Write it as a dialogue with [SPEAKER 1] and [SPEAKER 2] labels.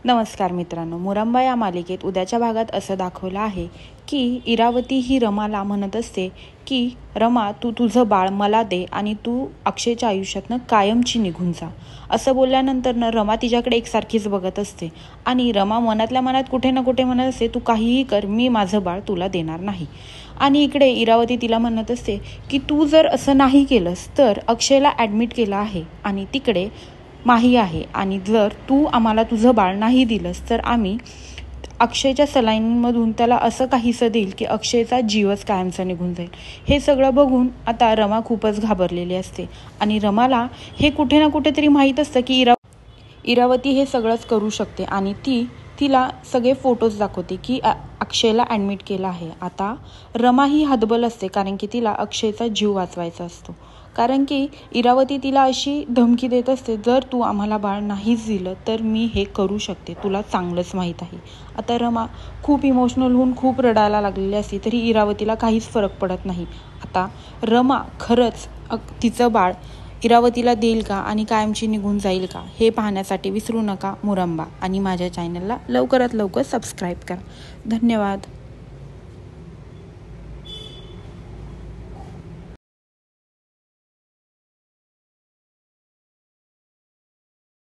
[SPEAKER 1] नमस्कार मित्रांनो, मुरंबा या मालिकेत उद्याच्या भागात असं दाखवलं आहे की इरावती ही रमाला म्हणत असते की रमा, तू तुझं बाळ मला दे आणि तू अक्षयच्या आयुष्यातनं कायमची निघून जा. असं बोलल्यानंतर रमा तिच्याकडे एकसारखीच बघत असते आणि रमा मनातल्या मनात कुठे ना कुठे म्हणत असते, तू काहीही कर, मी माझं बाळ तुला देणार नाही. आणि इकडे इरावती तिला म्हणत असते की तू जर असं नाही केलंस तर अक्षयला ॲडमिट केलं आहे आणि तिकडे माही आहे आणि जर तू आम्हाला तुझं बाळ नाही दिलंस तर आम्ही अक्षयच्या सलाईनमधून त्याला असं काहीसं देईल की अक्षयचा जीवच कायमचा निघून जाईल. हे सगळं बघून आता रमा खूपच घाबरलेली असते आणि रमाला हे कुठे ना कुठेतरी माहीत असतं की इरावती हे सगळंच करू शकते आणि तिला सगळे फोटोज दाखवते की अक्षयला ॲडमिट केलं आहे. आता रमा ही हतबल असते कारण की तिला अक्षयचा जीव वाचवायचा असतो. कारण की इरावती तिला अशी धमकी देत असते, जर तू आम्हाला बाळ नाहीच दिलं तर मी हे करू शकते, तुला चांगलंच माहीत आहे. आता रमा खूप इमोशनल होऊन खूप रडायला लागलेली असते तरी इरावतीला काहीच फरक पडत नाही. आता रमा खरंच तिचं बाळ इरावतीला देईल का आणि कायमची निघून जाईल का हे पाहण्यासाठी विसरू नका मुरंबा आणि माझ्या चॅनलला लवकरात लवकर सबस्क्राईब करा. धन्यवाद.